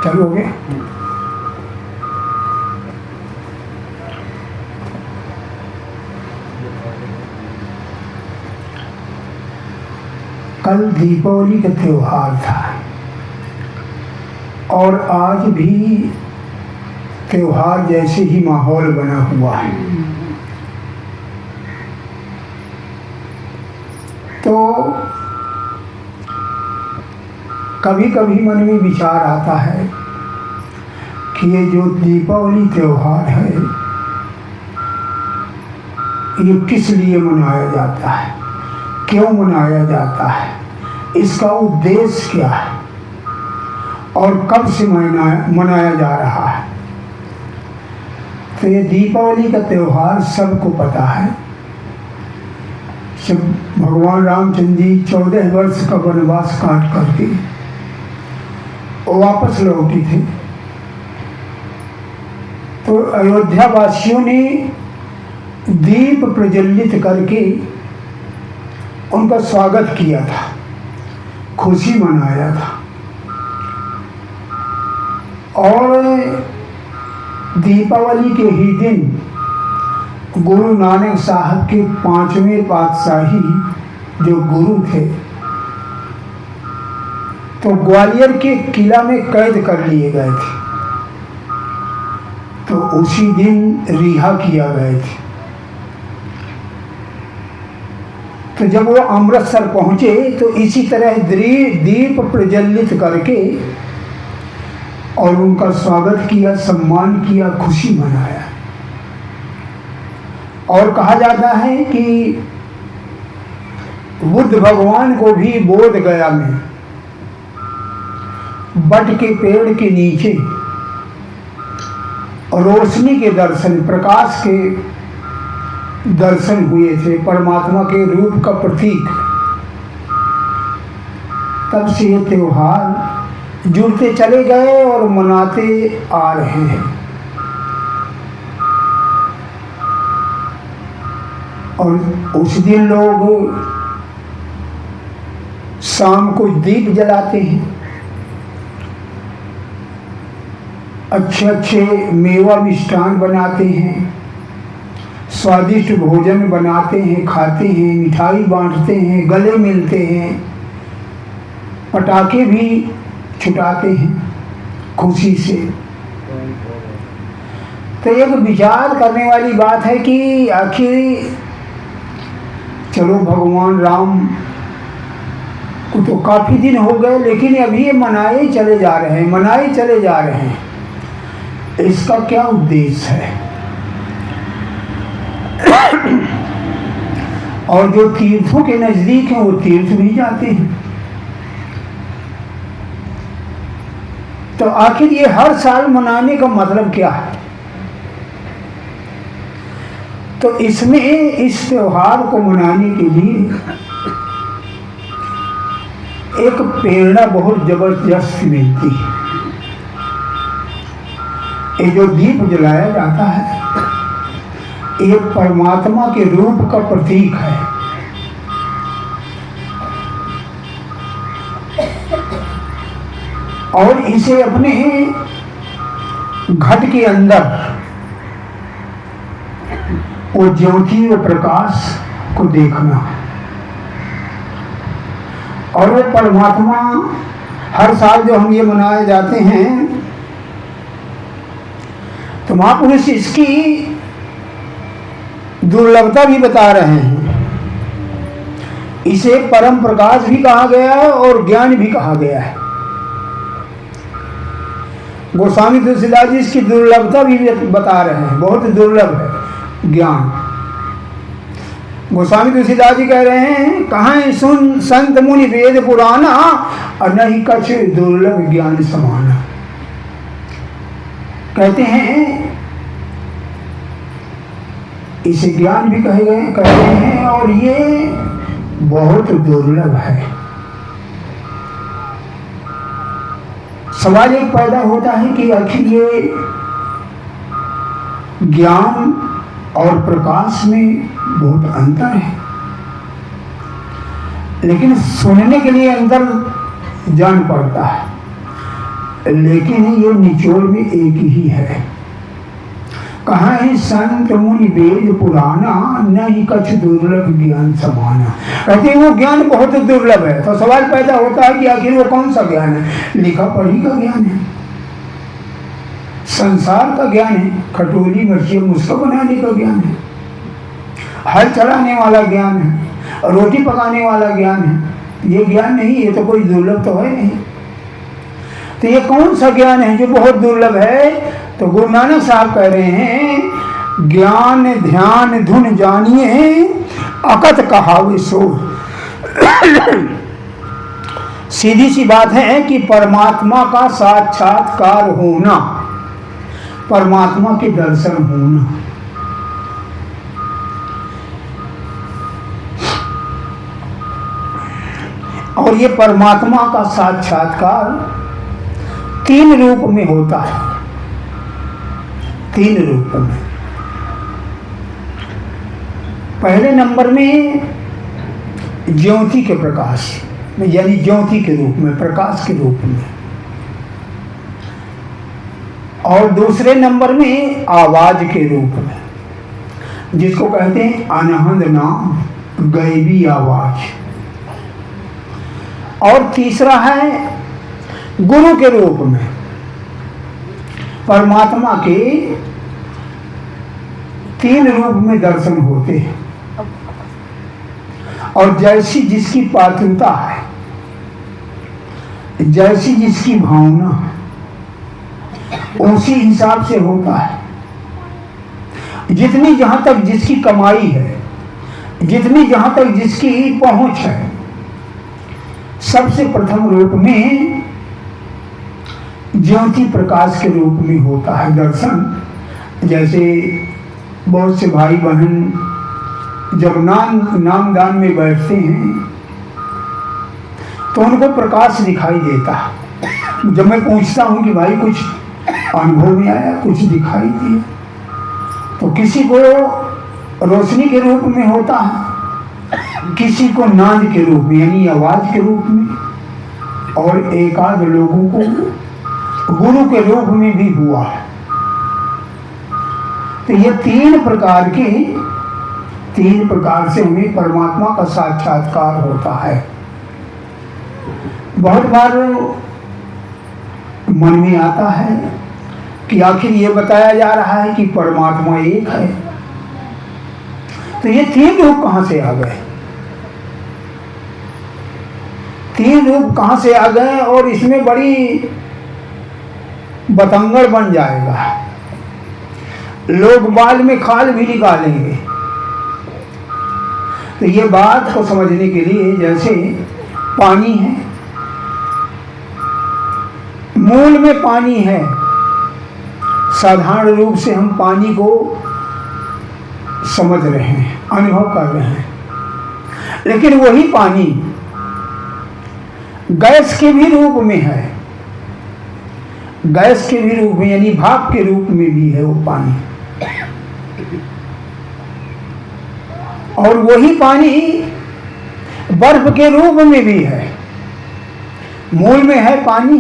चलोगे? कल दीपावली का त्योहार था और आज भी त्योहार जैसे ही माहौल बना हुआ है। तो कभी कभी मन में विचार आता है कि ये जो दीपावली त्योहार है ये किस लिए मनाया जाता है, क्यों मनाया जाता है, इसका उद्देश्य क्या है और कब से मनाया जा रहा है। तो ये दीपावली का त्योहार सबको पता है। जब भगवान रामचंद्र जी 14 वर्ष का वनवास काट करके वापस लौटे थे तो अयोध्या वासियों ने दीप प्रज्वलित करके उनका स्वागत किया था, खुशी मनाया था। और दीपावली के ही दिन गुरु नानक साहब के 5वें पातशाही जो गुरु थे तो ग्वालियर के किला में कैद कर लिए गए थे, तो उसी दिन रिहा किया गए थे। तो जब वो अमृतसर पहुंचे तो इसी तरह दीप प्रज्वलित करके और उनका स्वागत किया, सम्मान किया, खुशी मनाया। और कहा जाता है कि बुद्ध भगवान को भी बोध गया में बट के पेड़ के नीचे रोशनी के दर्शन, प्रकाश के दर्शन हुए थे, परमात्मा के रूप का प्रतीक। तब से ये त्योहार जुड़ते चले गए और मनाते आ रहे हैं। और उस दिन लोग शाम को दीप जलाते हैं, अच्छे अच्छे मेवा मिष्ठान बनाते हैं, स्वादिष्ट भोजन बनाते हैं, खाते हैं, मिठाई बांटते हैं, गले मिलते हैं, पटाखे भी छुटाते हैं खुशी से। तो एक विचार करने वाली बात है कि आखिर चलो भगवान राम को तो काफ़ी दिन हो गए लेकिन अभी ये मनाए चले जा रहे हैं, मनाए चले जा रहे हैं, इसका क्या उद्देश्य है। और जो तीर्थों के नज़दीक हैं वो तीर्थ भी जाते हैं। तो आखिर ये हर साल मनाने का मतलब क्या है। तो इसमें इस त्योहार को मनाने के लिए एक प्रेरणा बहुत जबरदस्त मिलती है। ये जो दीप जलाया जाता है ये परमात्मा के रूप का प्रतीक है। और इसे अपने घट के अंदर वो ज्योति व प्रकाश को देखना। और वो परमात्मा हर साल जो हम ये मनाए जाते हैं तो महापुरुष इसकी दुर्लभता भी बता रहे हैं। इसे परम प्रकाश भी कहा गया है और ज्ञान भी कहा गया है। गोस्वामी तुलसीदास जी इसकी दुर्लभता भी बता रहे हैं, बहुत दुर्लभ है ज्ञान। गोस्वामी तुलसीदास जी कह रहे हैं कहाँ सुन संत मुनि वेद पुराना और नहीं कछ दुर्लभ ज्ञान समाना। कहते हैं इसे ज्ञान भी कहे गए कहते हैं और ये बहुत दुर्लभ है। सवाल एक पैदा होता है कि आखिर ये ज्ञान और प्रकाश में बहुत अंतर है, लेकिन सुनने के लिए अंदर जान पड़ता है। लेकिन ये निचोड़ में एक ही है। कहा है संत मुनि वेद पुराना, नहीं कछ दुर्लभ ज्ञान समाना। कहते वो ज्ञान बहुत दुर्लभ है। तो सवाल पैदा होता है कि आखिर वो कौन सा ज्ञान है? लिखा पढ़ी का ज्ञान है, संसार का ज्ञान है, खटोली मिर्ची मुस्का बनाने का ज्ञान है, हल चलाने वाला ज्ञान है, रोटी पकाने वाला ज्ञान है। ये ज्ञान नहीं, ये तो कोई दुर्लभ तो है नहीं। तो ये कौन सा ज्ञान है जो बहुत दुर्लभ है? तो गुरु नानक साहब कह रहे हैं, ज्ञान ध्यान धुन जानिए अकथ कहावे सो। सीधी सी बात है कि परमात्मा का साक्षात्कार होना, परमात्मा के दर्शन होना। और ये परमात्मा का साक्षात्कार 3 रूप में होता है, 3 रूप में। पहले नंबर में ज्योति के प्रकाश में, यानी ज्योति के रूप में, प्रकाश के रूप में। और दूसरे नंबर में आवाज के रूप में, जिसको कहते हैं अनहद नाम, गैबी आवाज। और तीसरा है गुरु के रूप में, परमात्मा के 3 रूप में दर्शन होते हैं। और जैसी जिसकी पात्रता है, जैसी जिसकी भावना है, उसी हिसाब से होता है। जितनी जहां तक जिसकी कमाई है, जितनी जहां तक जिसकी पहुंच है, सबसे प्रथम रूप में ज्योति प्रकाश के रूप में होता है दर्शन। जैसे बहुत से भाई बहन जब नामदान में बैठते हैं तो उनको प्रकाश दिखाई देता है। जब मैं पूछता हूँ कि भाई कुछ अनुभव में आया, कुछ दिखाई दिया, तो किसी को रोशनी के रूप में होता है, किसी को नाद के रूप में यानी आवाज के रूप में, और एक आध लोगों को गुरु के रूप में भी हुआ है। तो ये 3 प्रकार से हमें परमात्मा का साक्षात्कार होता है। बहुत बार मन में आता है कि आखिर ये बताया जा रहा है कि परमात्मा एक है, तो ये 3 रूप कहां से आ गए? 3 रूप कहां से आ गए? और इसमें बड़ी बतंगड़ बन जाएगा, लोग बाल में खाल भी निकालेंगे। तो ये बात को समझने के लिए, जैसे पानी है, मूल में पानी है, साधारण रूप से हम पानी को समझ रहे हैं, अनुभव कर रहे हैं, लेकिन वही पानी गैस के भी रूप में है, गैस के भी रूप में यानी भाप के रूप में भी है वो पानी। और वही पानी बर्फ के रूप में भी है। मूल में है पानी,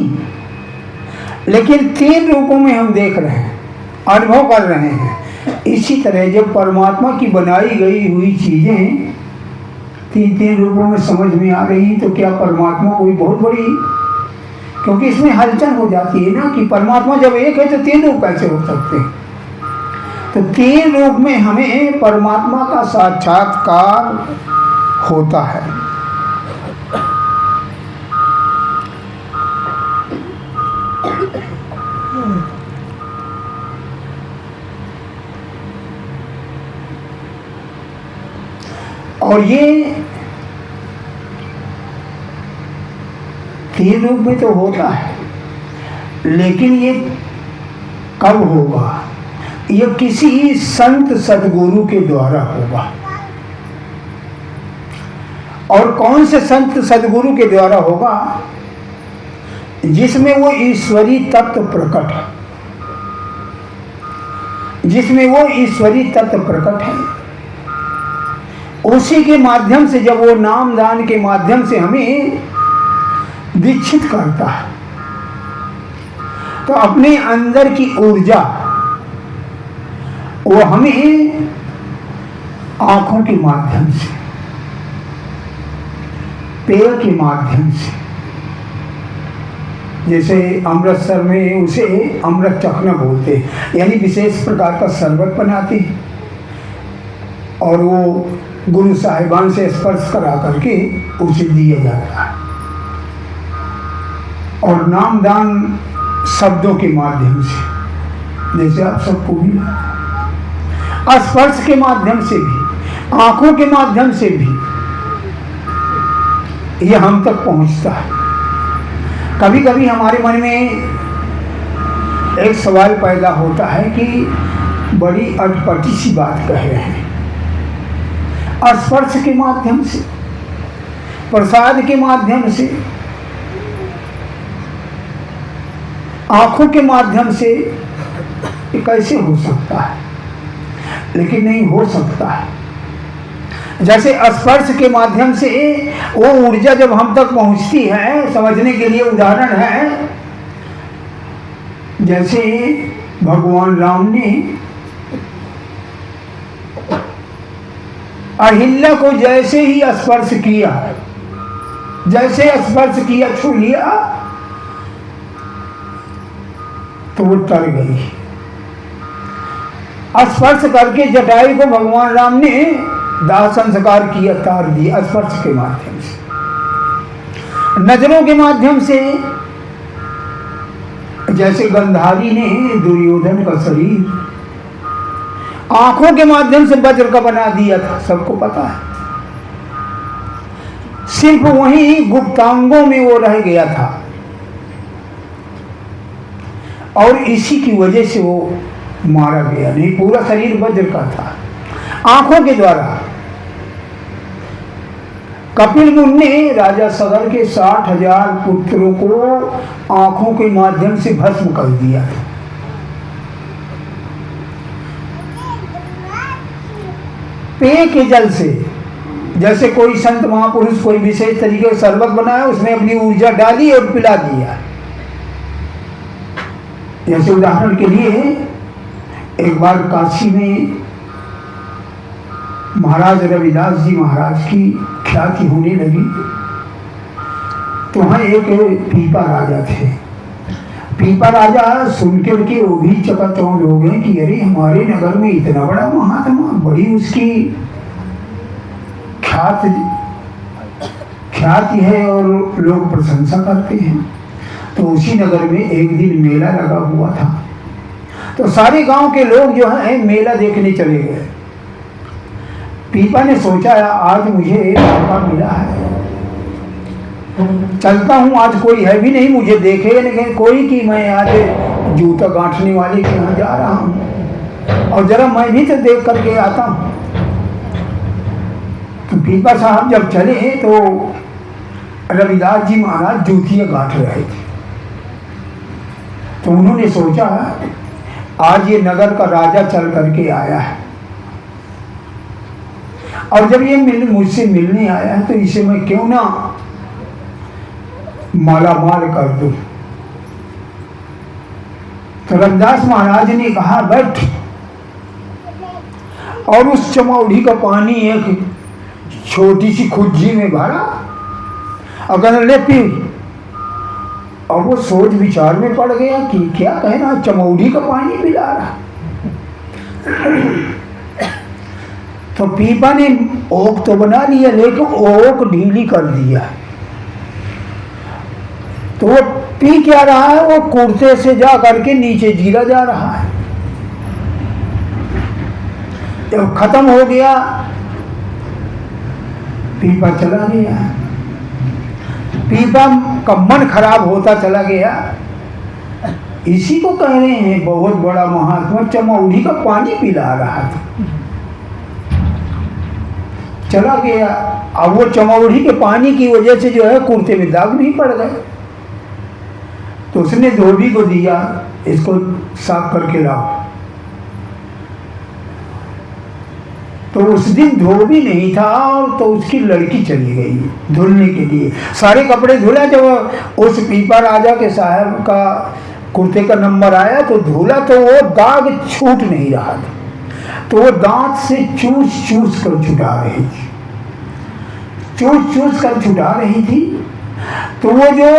लेकिन 3 रूपों में हम देख रहे हैं, अनुभव कर रहे हैं। इसी तरह जब परमात्मा की बनाई गई हुई चीजें 3 रूपों में समझ में आ रही, तो क्या परमात्मा कोई बहुत बड़ी, क्योंकि इसमें हलचल हो जाती है ना कि परमात्मा जब एक है तो 3 रूप कैसे हो सकते हैं? तो 3 रूप में हमें परमात्मा का साक्षात्कार होता है। और ये 3 रूप में तो होता है, लेकिन ये कब होगा? ये किसी संत सदगुरु के द्वारा होगा। और कौन से संत सदगुरु के द्वारा होगा? जिसमें वो ईश्वरी तत्व प्रकट है, जिसमें वो ईश्वरी तत्व प्रकट है, उसी के माध्यम से, जब वो नाम दान के माध्यम से हमें दीक्षित करता है, तो अपने अंदर की ऊर्जा वो हमें आंखों के माध्यम से, पेय के माध्यम से, जैसे अमृतसर में उसे अमृत चखना बोलते हैं, यानी विशेष प्रकार का शरबत बनाते हैं और वो गुरु साहिबान से स्पर्श करा करके उसे दिया जाता है। और नामदान शब्दों के माध्यम से, जैसे आप सबको भी स्पर्श के माध्यम से भी, आंखों के माध्यम से भी ये हम तक पहुंचता है। कभी कभी हमारे मन में एक सवाल पैदा होता है कि बड़ी अटपटी सी बात कह रहे हैं, स्पर्श के माध्यम से, प्रसाद के माध्यम से, आंखों के माध्यम से ये कैसे हो सकता है? लेकिन नहीं हो सकता है। जैसे स्पर्श के माध्यम से वो ऊर्जा जब हम तक पहुंचती है, समझने के लिए उदाहरण है, जैसे भगवान राम ने अहिल्या को जैसे ही स्पर्श किया, जैसे स्पर्श किया, छू लिया, तो वो तर गई। स्पर्श करके जटायु को भगवान राम ने दाह संस्कार किया, तार दिया स्पर्श के माध्यम से। नजरों के माध्यम से, जैसे गंधारी ने दुर्योधन का शरीर आंखों के माध्यम से वज्र का बना दिया था, सबको पता है। सिर्फ वहीं गुप्तांगों में वो रह गया था और इसी की वजह से वो मारा गया, नहीं पूरा शरीर वज्र का था। आंखों के द्वारा कपिल मुनि ने राजा सगर के 60,000 पुत्रों को आंखों के माध्यम से भस्म कर दिया था। पेय के जल से, जैसे कोई संत महापुरुष कोई विशेष तरीके का शरबत बनाया, उसमें अपनी ऊर्जा डाली और पिला दिया। जैसे उदाहरण के लिए एक बार काशी में महाराज रविदास जी महाराज की ख्याति होने लगी, तो वहाँ एक पीपा राजा थे। पीपा राजा सुनकर के वो भी चकाचौंध हो गए कि अरे हमारे नगर में इतना बड़ा महात्मा, बड़ी उसकी ख्याति है और लोग प्रशंसा करते हैं। तो उसी नगर में एक दिन मेला लगा हुआ था, तो सारे गांव के लोग जो है मेला देखने चले गए। पीपा ने सोचा आज मुझे मौका मिला है, चलता हूँ, आज कोई है भी नहीं मुझे देखे लेकिन कोई कि मैं आज जूता गांठने वाले के यहाँ जा रहा हूँ और जरा मैं भी तो देख करके आता हूँ। तो पीपा साहब जब चले तो रविदास जी महाराज जूतियाँ गांठ रहे थे। तो उन्होंने सोचा आज ये नगर का राजा चल करके आया है और जब ये मुझसे मिलने आया है तो इसे मैं क्यों ना मालामाल कर दूं। तो रविदास महाराज ने कहा बैठ, और उस चमौड़ी का पानी एक छोटी सी खुज्जी में भरा, अगर ले पी। और वो सोच विचार में पड़ गया कि क्या कहना, चमौड़ी का पानी पिला रहा। तो पीपा ने ओक तो बना लिया लेकिन ओक ढीली कर दिया। तो वो पी क्या रहा है, वो कुर्ते से जा करके नीचे गिरा जा रहा है। जब खत्म हो गया पीपा चला गया। पीपा का मन खराब होता चला गया। इसी को कह रहे हैं बहुत बड़ा महात्मा, चमौड़ी का पानी पिला रहा था, चला गया। अब वो चमौड़ी के पानी की वजह से जो है कुर्ते में दाग भी पड़ गए। तो उसने धोबी को दिया, इसको साफ करके लाओ। तो उस दिन धोबी नहीं था तो उसकी लड़की चली गई धुलने के लिए। सारे कपड़े धुला। जब उस पीपा राजा के साहब का कुर्ते का नंबर आया तो धुला तो वो दाग छूट नहीं रहा था, तो वो दांत से चूस चूस कर छुटा रही थी, चूस चूस कर छुटा रही थी। तो वो जो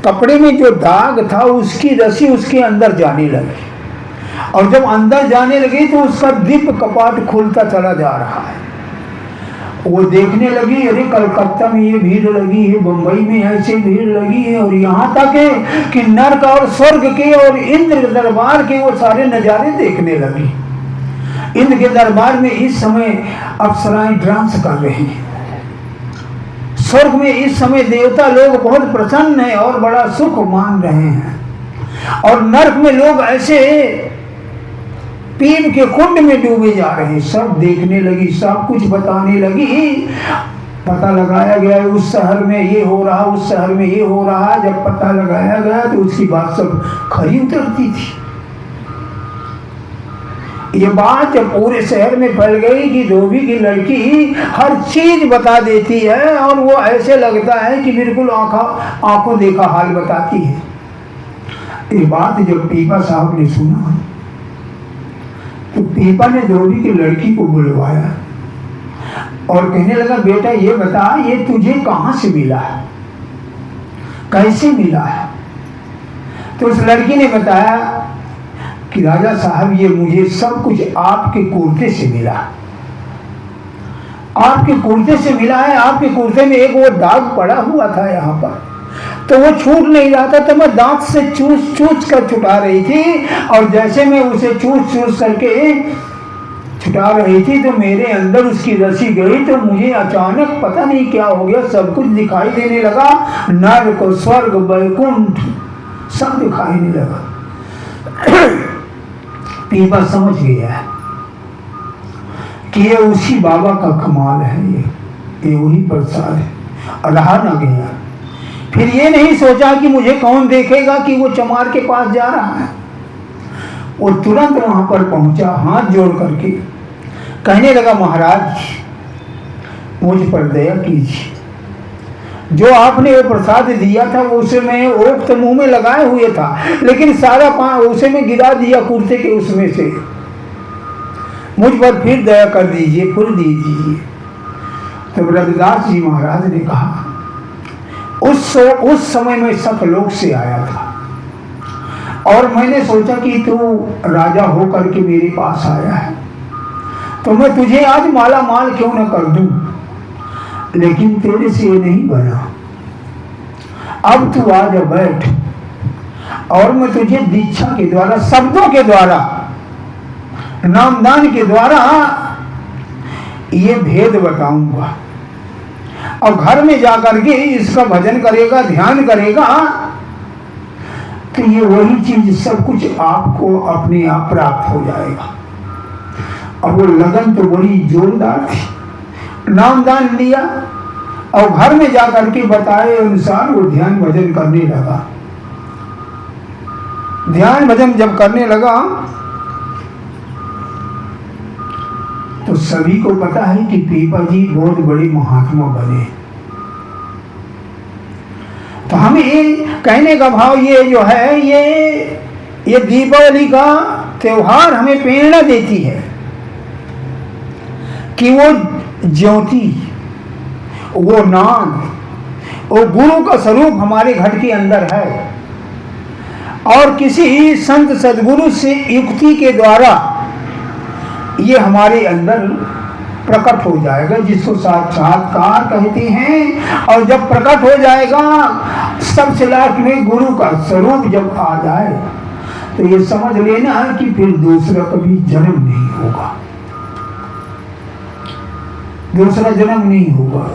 कपड़े में जो दाग था उसकी रस्सी उसके अंदर जाने लगी, और जब अंदर जाने लगी तो उसका दिव्य कपाट खुलता चला जा रहा है। वो देखने लगी, अरे कलकत्ता में ये भीड़ लगी है, बंबई में ऐसे भीड़ लगी है, और यहाँ तक है कि नर्क और स्वर्ग के और इंद्र के दरबार के वो सारे नज़ारे देखने लगी। इंद्र के दरबार में इस समय अप्सराएं डांस कर रही हैं, स्वर्ग में इस समय देवता लोग बहुत प्रसन्न हैं और बड़ा सुख मान रहे हैं, और नर्क में लोग ऐसे पीन के कुंड में डूबे जा रहे हैं। सब देखने लगी, सब कुछ बताने लगी, पता लगाया गया उस शहर में ये हो रहा, उस शहर में ये हो रहा। जब पता लगाया गया तो उसकी बात सब खरी उतरती थी। ये बात जब पूरे शहर में फैल गई कि धोबी की लड़की हर चीज बता देती है, और वो ऐसे लगता है कि बिल्कुल आंखों देखा हाल बताती है। ये बात जब पीपा साहब ने सुना तो पीपा ने धोबी की लड़की को बुलवाया और कहने लगा, बेटा ये बता, ये तुझे कहाँ से मिला है, कैसे मिला है? तो उस लड़की ने बताया कि राजा साहब ये मुझे सब कुछ आपके कुर्ते से मिला, आपके कुर्ते से मिला है। आपके कुर्ते में एक वो दाग पड़ा हुआ था यहाँ पर, तो वो छूट नहीं रहा था, तो मैं दांत से चूस चूस कर छुटा रही थी, और जैसे मैं उसे चूस चूस करके छुटा रही थी तो मेरे अंदर उसकी रस्सी गई, तो मुझे अचानक पता नहीं क्या हो गया, सब कुछ दिखाई देने लगा, नर्क स्वर्ग वैकुंठ सब दिखाई देने लगा। पीपा समझ गया कि ये उसी बाबा का कमाल है, ये वही प्रसाद है, और रहा ना गया। फिर ये नहीं सोचा कि मुझे कौन देखेगा कि वो चमार के पास जा रहा है। वो तुरंत वहां पर पहुंचा, हाथ जोड़ करके कहने लगा, महाराज मुझ पर दया कीजिए, जो आपने वो प्रसाद दिया था उसे मैं ओक तो मुंह में लगाए हुए था, लेकिन सारा उसे मैं गिरा दिया कुर्ते के उसमें से, मुझ पर फिर दया कर दीजिए, फिर दीजिए। तो रविदास जी महाराज ने कहा, उस समय मैं सतलोक से आया था, और मैंने सोचा कि तू राजा होकर के मेरे पास आया है, तो मैं तुझे आज माला माल क्यों न कर दूं, लेकिन तेरे से ये नहीं बना। अब तू आ जा, बैठ, और मैं तुझे दीक्षा के द्वारा, शब्दों के द्वारा, नामदान के द्वारा ये भेद बताऊंगा, और घर में जाकर के इसका भजन करेगा, ध्यान करेगा, तो ये वही चीज सब कुछ आपको अपने आप प्राप्त हो जाएगा। अब वो लगन तो बड़ी जोरदार थी, नामदान लिया और घर में जाकर के बताए अनुसार वो ध्यान भजन करने लगा। ध्यान भजन जब करने लगा तो सभी को पता है कि पीपा जी बहुत बड़े महात्मा बने। तो हमें कहने का भाव ये जो है, ये दीपावली का त्योहार हमें प्रेरणा देती है कि वो ज्योति, वो नाम, वो गुरु का स्वरूप हमारे घर के अंदर है, और किसी संत सदगुरु से युक्ति के द्वारा ये हमारे अंदर प्रकट हो जाएगा, जिसको साक्षात्कार कहते हैं। और जब प्रकट हो जाएगा सबसे लास्ट में गुरु का स्वरूप जब आ जाए तो ये समझ लेना है कि फिर दूसरा कभी जन्म नहीं होगा, दूसरा जन्म नहीं होगा।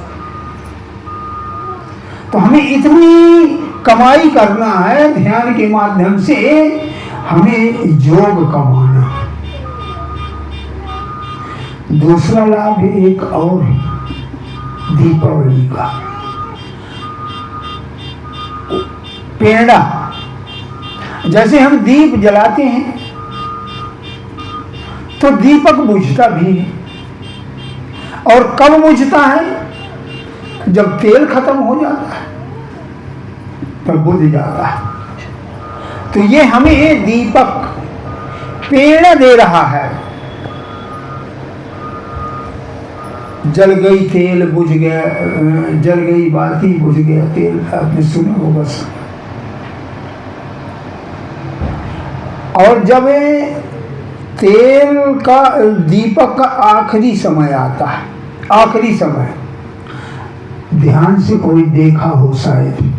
तो हमें इतनी कमाई करना है, ध्यान के माध्यम से हमें योग कमाना है। दूसरा लाभ है एक और दीपावली का, प्रेरणा। जैसे हम दीप जलाते हैं तो दीपक बुझता भी है, और कब बुझता है? जब तेल खत्म हो जाता है तब बुझ जाता है। तो ये हमें दीपक प्रेरणा दे रहा है। जल गई तेल बुझ गया, जल गई बाती बुझ गया तेल, आपने सुना होगा। और जब तेल का दीपक का आखिरी समय आता है, आखिरी समय, ध्यान से कोई देखा हो शायद,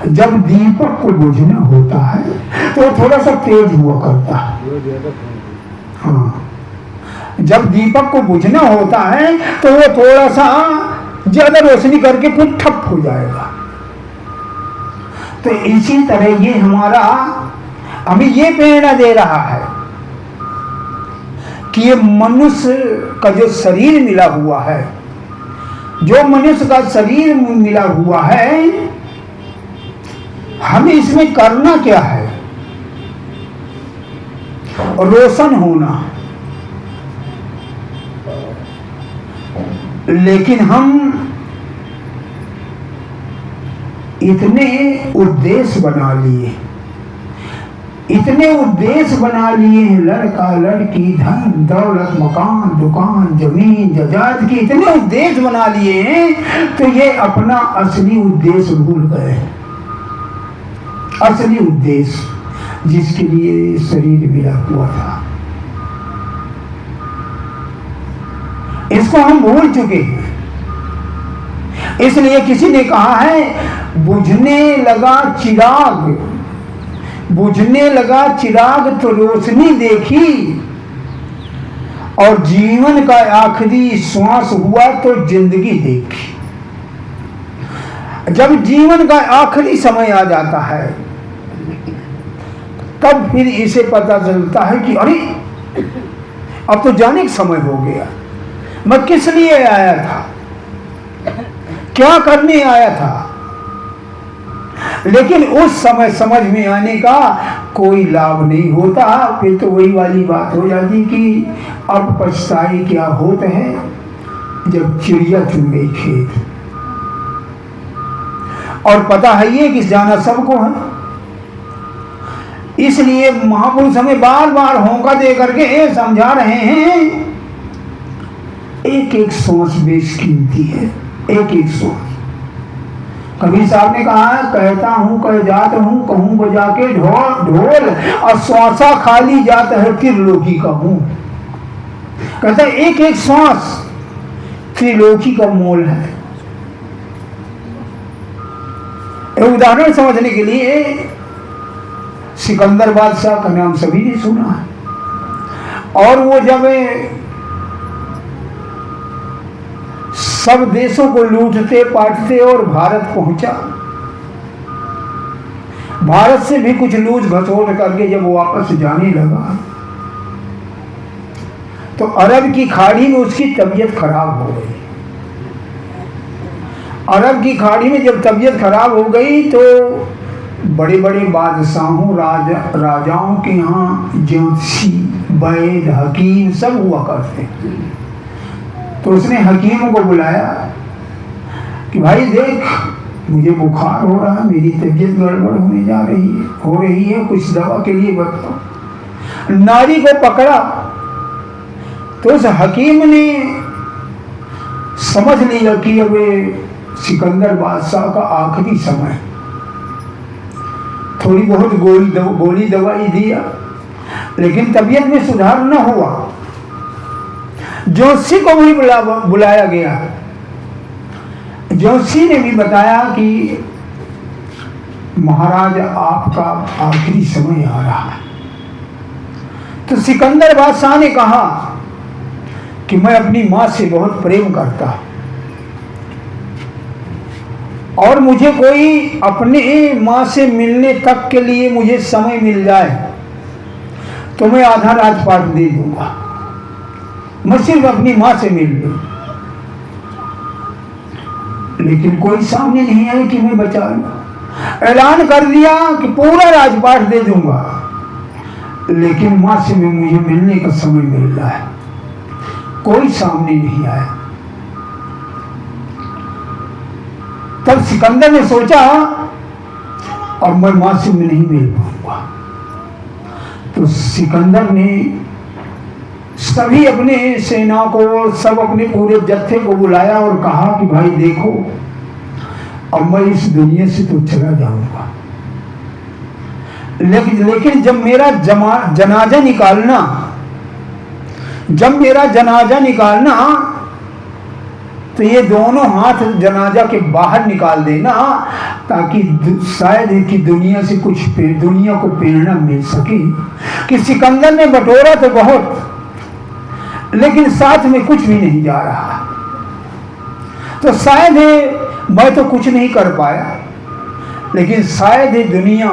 जब दीपक को बुझना होता है तो थोड़ा सा तेज हुआ करता है। हाँ, जब दीपक को बुझना होता है तो वो थोड़ा सा ज्यादा रोशनी करके फिर ठप हो जाएगा। तो इसी तरह ये हमारा हमें ये प्रेरणा दे रहा है कि ये मनुष्य का जो शरीर मिला हुआ है, जो मनुष्य का शरीर मिला हुआ है, हमें इसमें करना क्या है? रोशन होना। लेकिन हम इतने उद्देश्य बना लिए, इतने उद्देश्य बना लिए हैं, लड़का लड़की, धन दौलत, मकान दुकान, जमीन जायदाद की इतने उद्देश्य बना लिए हैं, तो ये अपना असली उद्देश्य भूल गए। असली उद्देश्य जिसके लिए शरीर मिला हुआ था, इसको हम भूल चुके हैं। इसलिए किसी ने कहा है, बुझने लगा चिराग, बुझने लगा चिराग तो रोशनी देखी, और जीवन का आखिरी श्वास हुआ तो जिंदगी देखी। जब जीवन का आखिरी समय आ जाता है, तब फिर इसे पता चलता है कि अरे अब तो जाने का समय हो गया, मैं किस लिए आया था, क्या करने आया था। लेकिन उस समय समझ में आने का कोई लाभ नहीं होता। फिर तो वही वाली बात हो जाती कि अब पछताए क्या होते हैं जब चिड़िया चुन गई खेत। और पता है ये कि जाना सबको है, इसलिए महापुरुष हमें बार बार होंका दे करके समझा रहे हैं, एक एक सांस बेशकीमती है, एक एक सांस। कबीर साहब ने कहा, कहता हूं कह जात हूं, कहूं बजा के ढोल ढोल, और श्वासा खाली जात है त्रिलोकी का हूं। कहता है एक एक श्वास त्रिलोकी का मोल है। उदाहरण समझने के लिए सिकंदर बादशाह का नाम सभी ने सुना है। और वो जब सब देशों को लूटते पाटते और भारत पहुंचा, भारत से भी कुछ लूट घसोट करके जब वापस जाने लगा, तो अरब की खाड़ी में उसकी तबीयत खराब हो गई। अरब की खाड़ी में जब तबीयत खराब हो गई तो बड़े बड़े बादशाहों राजाओं के यहाँ ज्योतिषी, वैद, हकीम सब हुआ करते। तो उसने हकीम को बुलाया कि भाई देख, मुझे बुखार हो रहा है, मेरी तबीयत गड़बड़ होने जा रही है, कुछ दवा के लिए बताओ। नारी को पकड़ा तो उस हकीम ने समझ लिया कि अब सिकंदर बादशाह का आखिरी समय, थोड़ी बहुत गोली दवाई दिया, लेकिन तबीयत में सुधार न हुआ। जोशी को भी बुलाया गया। जोशी ने भी बताया कि महाराज आपका आखिरी समय आ रहा है। तो सिकंदर बादशाह ने कहा कि मैं अपनी मां से बहुत प्रेम करता हूं, और मुझे कोई अपने मां से मिलने तक के लिए मुझे समय मिल जाए तो मैं आधा राजपाट दे दूंगा, मैं सिर्फ अपनी मां से मिल लूं। लेकिन कोई सामने नहीं आया कि मैं बचा लूं। ऐलान कर दिया कि पूरा राजपाट दे दूंगा, लेकिन मां से मुझे मिलने का समय मिल रहा है। कोई सामने नहीं आया। तब सिकंदर ने सोचा, और मैं मां से नहीं मिल पाऊंगा, तो सिकंदर ने सभी अपने सेना को और सब अपने पूरे जत्थे को बुलाया और कहा कि भाई देखो, अब मैं इस दुनिया से तो चला जाऊंगा, लेकिन जब मेरा जनाजा निकालना तो ये दोनों हाथ जनाजा के बाहर निकाल देना, ताकि शायद कि दुनिया से कुछ दुनिया को प्रेरणा मिल सके कि सिकंदर ने बटोरा तो बहुत, लेकिन साथ में कुछ भी नहीं जा रहा। तो शायद मैं तो कुछ नहीं कर पाया, लेकिन शायद दुनिया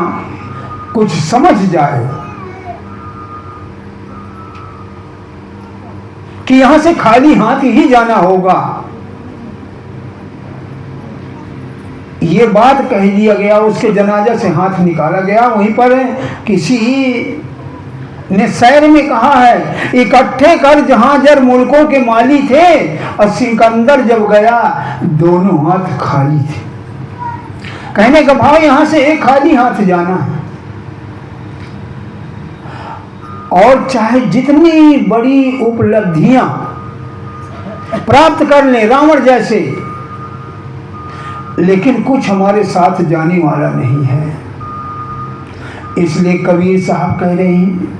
कुछ समझ जाए कि यहां से खाली हाथ ही जाना होगा। ये बात कह दिया गया, उसके जनाजा से हाथ निकाला गया। वहीं पर किसी ने शहर में कहा है, इकट्ठे कर जहांजर मुल्कों के माली थे, और सिकंदर जब गया दोनों हाथ खाली थे। कहने का भाव यहां से एक खाली हाथ जाना है, और चाहे जितनी बड़ी उपलब्धियां प्राप्त कर ले रावण जैसे, लेकिन कुछ हमारे साथ जाने वाला नहीं है। इसलिए कबीर साहब कह रहे हैं,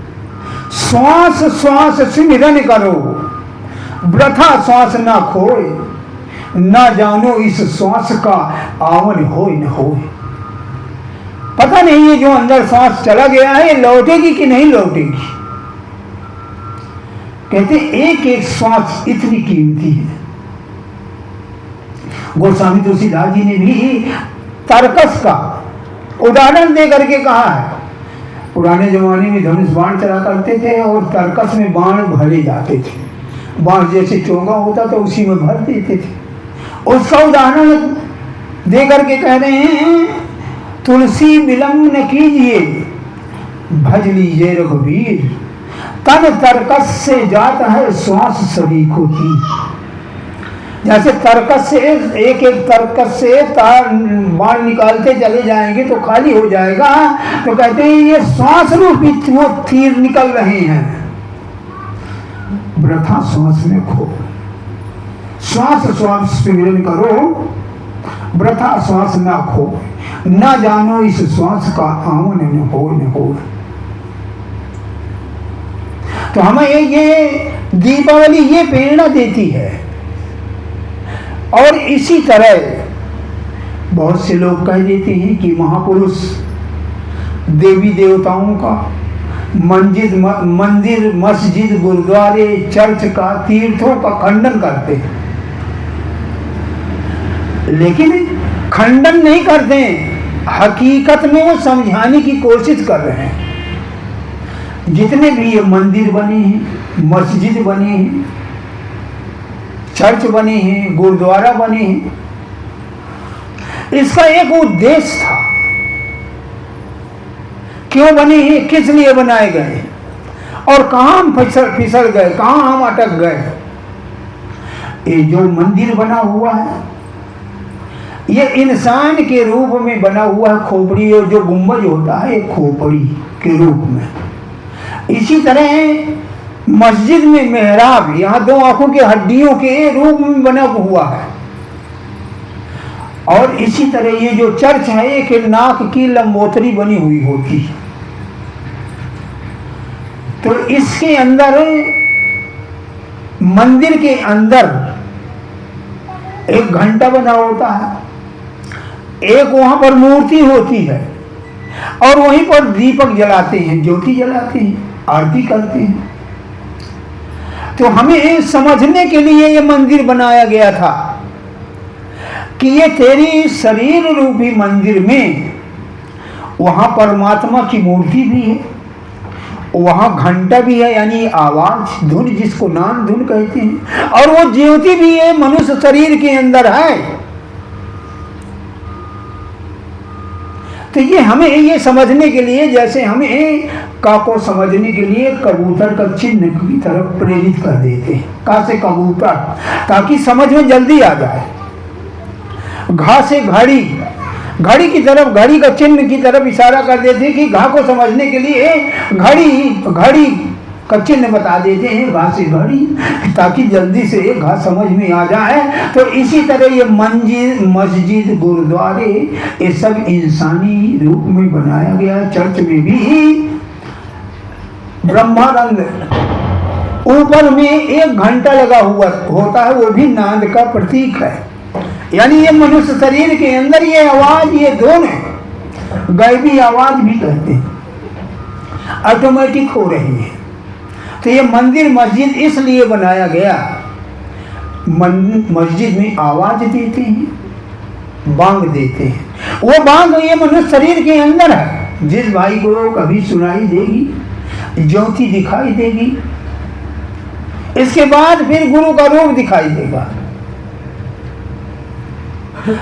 श्वास श्वास सिमरन करो, वृथा श्वास ना खोए, ना जानो इस श्वास का आवन होए न होए। पता नहीं है जो अंदर श्वास चला गया है लौटेगी कि नहीं लौटेगी। कहते एक एक श्वास इतनी कीमती है। गोस्वामी तुलसीदास जी ने भी तारकस का उदाहरण दे करके कहा है। पुराने जमाने में धनुष बाण चला करते थे और तारकस में बाण भरे जाते थे। बाण जैसे चोंगा होता तो उसी में भर देते थे। उसका उदाहरण दे करके कह रहे हैं, तुलसी विलंब न कीजिए, भज लीजिए रघुवीर, तन तरकस से जाता है श्वास सभी को थी। जैसे तरकस से एक एक तरकस से तार बाण निकालते चले जाएंगे तो खाली हो जाएगा, तो कहते हैं ये श्वास रूपी तीर निकल रहे हैं, वृथा श्वास में खो। श्वास श्वास स्मरण करो, वृथा श्वास ना खो, ना जानो इस श्वास का आवन न हो। तो हमें ये दीपावली ये प्रेरणा देती है। और इसी तरह बहुत से लोग कह देते हैं कि महापुरुष देवी देवताओं का मंदिर मस्जिद गुरुद्वारे चर्च का तीर्थों का खंडन करते हैं, लेकिन खंडन नहीं करते, हकीकत में वो समझाने की कोशिश कर रहे हैं। जितने भी ये मंदिर बने हैं, मस्जिद बने हैं, चर्च बने हैं, गुरुद्वारा बने हैं, इसका एक उद्देश्य था। क्यों बने हैं, किस लिए बनाए गए, और कहां हम फिसल गए, कहां हम अटक गए। ये जो मंदिर बना हुआ है ये इंसान के रूप में बना हुआ है, खोपड़ी, और जो गुंबज होता है एक खोपड़ी के रूप में। इसी तरह मस्जिद में मेहराब यहाँ दो आंखों के हड्डियों के रूप में बना हुआ है, और इसी तरह ये जो चर्च है एक नाक की लंबोतरी बनी हुई होती है। तो इसके अंदर, मंदिर के अंदर एक घंटा बना होता है, एक वहां पर मूर्ति होती है, और वहीं पर दीपक जलाते हैं, ज्योति जलाते हैं, आरती करते हैं। तो हमें समझने के लिए ये मंदिर बनाया गया था कि ये तेरी शरीर रूपी मंदिर में वहां परमात्मा की मूर्ति भी है, वहां घंटा भी है, यानी आवाज धुन जिसको नाम धुन कहते हैं, और वो ज्योति भी है मनुष्य शरीर के अंदर है। तो ये हमें ये समझने के लिए, जैसे हमें का को समझने के लिए कबूतर का चिन्ह की तरफ प्रेरित कर देते हैं, का से कबूतर, ताकि समझ में जल्दी आ जाए। घा से घड़ी, घड़ी की तरफ, घड़ी का चिन्ह की तरफ इशारा कर देते कि घा को समझने के लिए घड़ी का चिन्ह बता देते हैं, घा से घड़ी, ताकि जल्दी से घा समझ में आ जाए। तो इसी तरह ये मस्जिद गुरुद्वारे ये सब इंसानी रूप में बनाया गया। चर्च में भी ब्रह्मानंद ऊपर में 1 घंटा लगा हुआ होता है, वो भी नाद का प्रतीक है। यानी ये मनुष्य शरीर के अंदर ये आवाज, ये दोनों गायबी आवाज भी कहते हैं, ऑटोमेटिक हो रही है। तो ये मंदिर मस्जिद इसलिए बनाया गया, मस्जिद में आवाज देते हैं, बांग देते हैं। वो बांग ये मनुष्य शरीर के अंदर है। जिस भाई को कभी सुनाई देगी, ज्योति दिखाई देगी, इसके बाद फिर गुरु का रूप दिखाई देगा।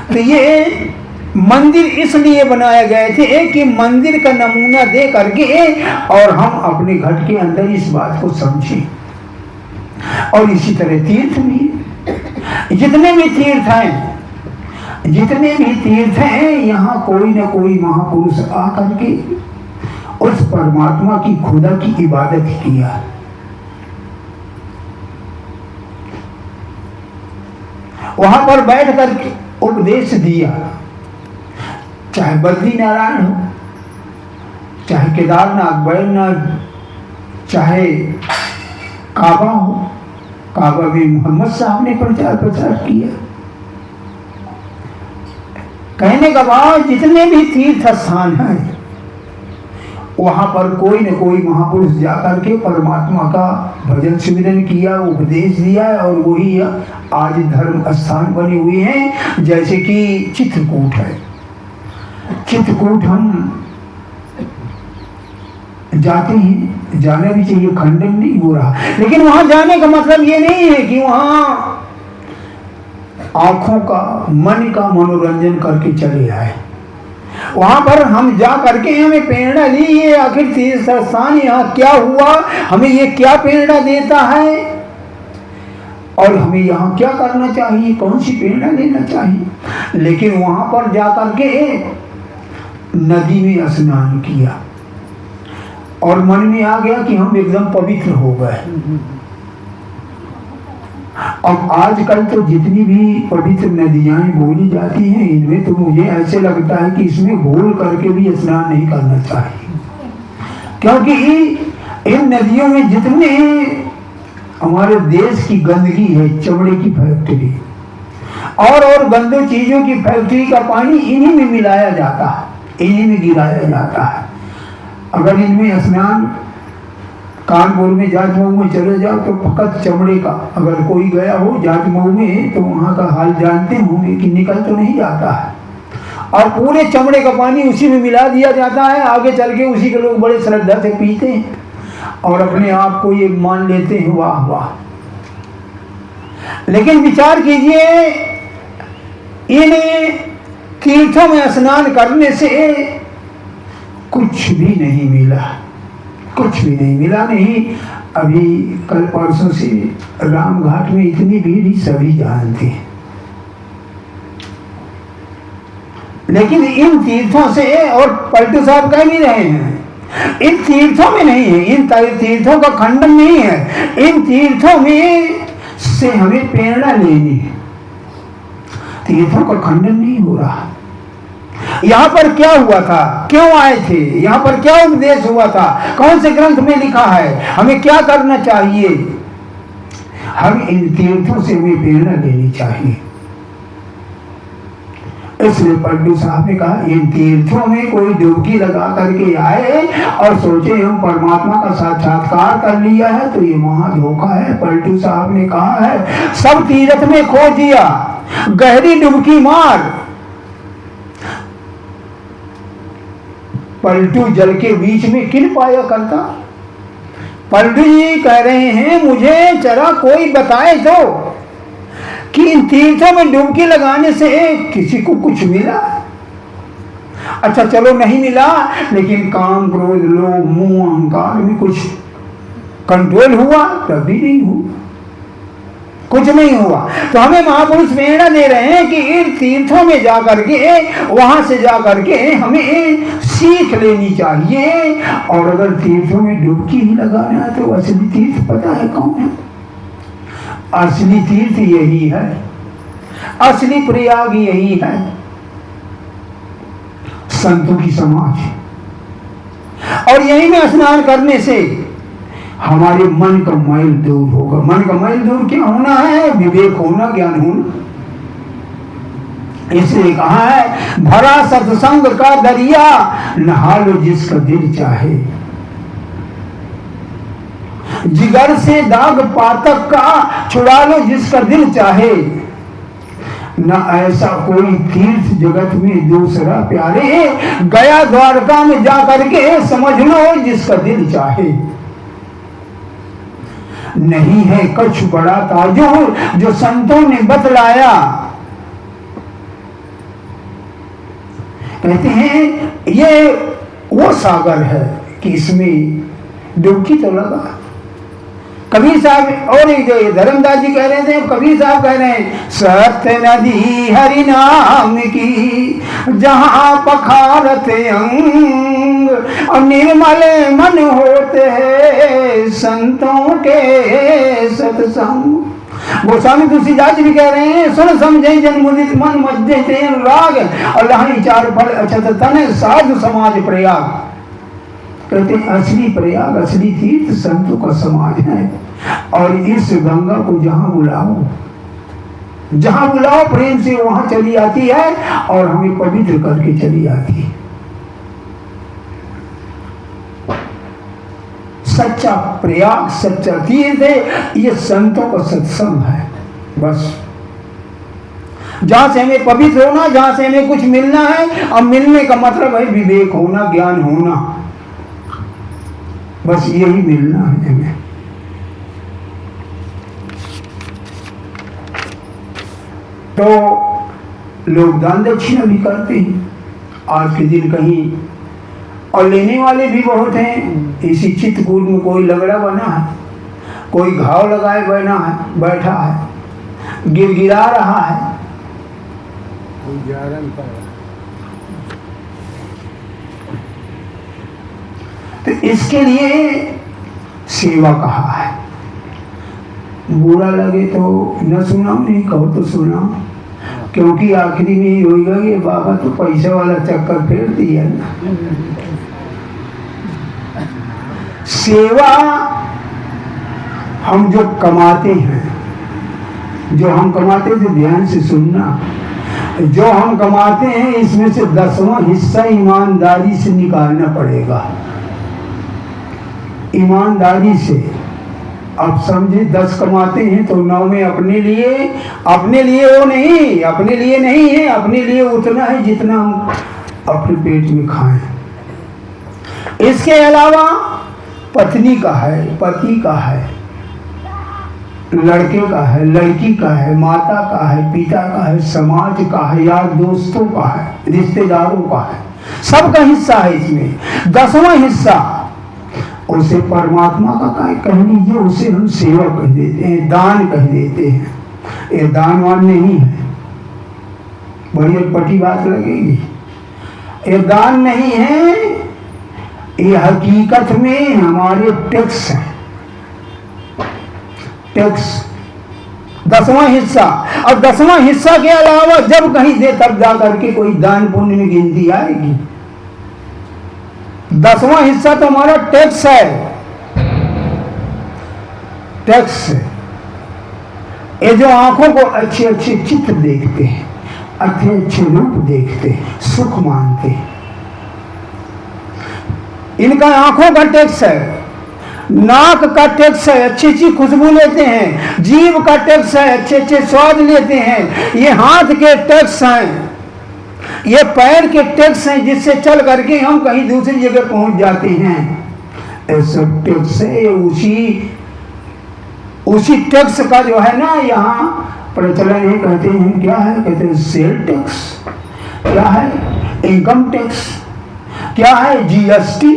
तो ये मंदिर इसलिए बनाए गए थे कि मंदिर का नमूना दे करके और हम अपने घर के अंदर इस बात को समझें। और इसी तरह तीर्थ भी, जितने भी तीर्थ हैं, यहाँ कोई ना कोई महापुरुष आकर के उस परमात्मा की, खुदा की इबादत किया। वहां पर बैठ कर उपदेश दिया, चाहे बद्री नारायण हो, चाहे केदारनाथ, बैरनाथ, चाहे काबा हो। काबा में मोहम्मद साहब ने प्रचार किया। कहने का बाद जितने भी तीर्थ स्थान हैं, वहां पर कोई न कोई महापुरुष जाकर के परमात्मा का भजन सिमरन किया, उपदेश दिया, और वही आज धर्म स्थान बने हुए हैं। जैसे कि चित्रकूट है, चित्रकूट हम जाते हैं, जाना भी चाहिए, खंडन नहीं हो रहा, लेकिन वहां जाने का मतलब ये नहीं है कि वहां आंखों का, मन का मनोरंजन करके चले आए। वहां पर हम जा करके हमें प्रेरणा ली, ये आखिर तीर्थ स्थान यहाँ क्या हुआ, हमें ये क्या प्रेरणा देता है, और हमें यहाँ क्या करना चाहिए, कौन सी प्रेरणा लेना चाहिए। लेकिन वहां पर जा करके नदी में स्नान किया और मन में आ गया कि हम एकदम पवित्र हो गए। अब आजकल तो जितनी भी पवित्र नदियां बोली जाती हैं, इनमें तो मुझे ऐसे लगता है कि इसमें घोल करके भी स्नान नहीं करना चाहिए, क्योंकि इन नदियों में जितने हमारे देश की गंदगी है, चमड़े की फैक्ट्री और गंदे चीजों की फैक्ट्री का पानी इन्हीं में मिलाया जाता है, इन्हीं में गिराया जाता है। अगर इनमें स्नान कानपुर में जाट मऊ में चले जाओ तो फकत चमड़े का, अगर कोई गया हो जाट मऊ में तो वहाँ का हाल जानते होंगे कि निकल तो नहीं जाता है, और पूरे चमड़े का पानी उसी में मिला दिया जाता है। आगे चल के उसी के लोग बड़े श्रद्धा से पीते हैं और अपने आप को ये मान लेते हैं, वाह वाह। लेकिन विचार कीजिए, इन तीर्थों में स्नान करने से कुछ भी नहीं मिला, कुछ भी नहीं मिला। नहीं, अभी कल परसों से रामघाट में इतनी भीड़ ही सभी जानते हैं, लेकिन इन तीर्थों से, और पलटू साहब कह भी रहे हैं, इन तीर्थों में नहीं है, इन तीर्थों का खंडन नहीं है, इन तीर्थों में से हमें प्रेरणा लेनी है। तीर्थों का खंडन नहीं हो रहा। यहाँ पर क्या हुआ था, क्यों आए थे, यहाँ पर क्या उपदेश हुआ था, कौन से ग्रंथ में लिखा है, हमें क्या करना चाहिए, हम इन तीर्थों से हमें प्रेरणा लेनी चाहिए। इसलिए पल्टू साहब ने कहा, इन तीर्थों में कोई डुबकी लगा करके आए और सोचे हम परमात्मा का साक्षात्कार कर लिया है, तो ये महा धोखा है। पल्टू साहब ने कहा है, सब तीर्थ में खो दिया, गहरी डुबकी मार। पलटू जल के बीच में किन पाया करता। पलटू जी कह रहे हैं, मुझे जरा कोई बताए तो कि इन तीर्थों में डुबकी लगाने से किसी को कुछ मिला। अच्छा चलो नहीं मिला, लेकिन काम, क्रोध, लोभ, मोह, अहंकार में कुछ कंट्रोल हुआ? तब भी नहीं हुआ। कुछ नहीं हुआ। तो हमें महापुरुष प्रेरणा दे रहे हैं कि इन तीर्थों में जा करके, वहां से जा करके हमें सीख लेनी चाहिए। और अगर तीर्थों में डुबकी ही लगाना है तो असली तीर्थ पता है कौन है? असली तीर्थ यही है, असली प्रयाग यही है, संतों की समाज। और यही में स्नान करने से हमारे मन का मैल दूर होगा। मन का मैल दूर क्या होना है? विवेक होना, ज्ञान होना। इसलिए कहा है भरा सत्संग का दरिया, नहा लो जिसका दिल चाहे। जिगर से दाग पातक का छुड़ा लो जिसका दिल चाहे। न ऐसा कोई तीर्थ जगत में दूसरा प्यारे, गया द्वारका में जा करके समझ लो जिसका दिल चाहे। नहीं है कुछ बड़ा ताजुर जो संतों ने बतलाया। कहते हैं ये वो सागर है कि इसमें डुबकी तो लगा। कबीर साहब और एक जगह धर्मदास जी कह रहे थे, कबीर साहब कह रहे हैं सत्य नदी हरि नाम की जहां पखारते अंग और निर्मल मन होते हैं संतों के सत्संग। गोस्वामी तुलसीदास जी भी कह रहे हैं सुन समझे जन मुदित मन मज्जे राग और लहनी चार फल अछत तन साधु समाज प्रयाग। कहते हैं असली प्रयाग, असली तीर्थ संतों का समाज है। और इस गंगा को जहां बुलाओ, जहां बुलाओ प्रेम से वहां चली आती है और हमें पवित्र करके चली आती है। सच्चा प्रयाग, सच्चा तीर्थ है, ये संतों का सत्संग है। बस जहां से हमें पवित्र होना, जहां से हमें कुछ मिलना है। अब मिलने का मतलब है विवेक होना, ज्ञान होना, बस यही मिलना है हमें। तो लोग दान दक्षिणा भी करते हैं आज के दिन कहीं, और लेने वाले भी बहुत हैं। इसी चित्रकूट में कोई लगड़ा बना है, कोई घाव लगाए बैठा है, गिरगिरा रहा है, तो इसके लिए सेवा कहा है। बुरा लगे तो न सुनाओ, नहीं कहो तो सुनाओ, क्योंकि आखिरी में ही होगा कि बाबा तो पैसे वाला चक्कर फेर दिया ना। सेवा हम जो कमाते हैं, जो हम कमाते थे, ध्यान से सुनना, जो हम कमाते हैं इसमें से 10वां हिस्सा ईमानदारी से निकालना पड़ेगा। ईमानदारी से। अब समझे 10 कमाते हैं तो 9 में अपने लिए वो नहीं, अपने लिए नहीं है, अपने लिए उतना है जितना हम अपने पेट में खाएं। इसके अलावा पत्नी का है, पति का है, लड़के का है, लड़की का है, माता का है, पिता का है, समाज का है, यार दोस्तों का है, रिश्तेदारों का है, सबका हिस्सा है इसमें। 10वां हिस्सा उसे परमात्मा का कह लीजिए, उसे हम सेवा कह देते हैं, दान कह देते हैं। ये दानवान नहीं है, बड़ी अटपटी बात लगेगी। ये दान नहीं है, ये हकीकत में हमारे टैक्स है, टैक्स 10वां हिस्सा। और 10वां हिस्सा के अलावा जब कहीं दे तब जा करके कोई दान पुण्य में गिनती आएगी। 10वां हिस्सा तो हमारा टैक्स है, टैक्स है। ये जो आंखों को अच्छे अच्छे चित्र देखते हैं, अच्छे अच्छे रूप देखते हैं, सुख मानते हैं, इनका आंखों का टैक्स है। नाक का टैक्स है, अच्छी अच्छी खुशबू लेते हैं। जीभ का टैक्स है, अच्छे अच्छे स्वाद लेते हैं। ये हाथ के टैक्स हैं, ये पैर के टैक्स हैं, जिससे चल करके हम कहीं दूसरी जगह पहुंच जाते हैं। ऐसा टैक्स है। उसी टैक्स का जो है ना यहाँ प्रचलन है, कहते हैं क्या है, कहते हैं सेल टैक्स, क्या है इनकम टैक्स, क्या है जीएसटी,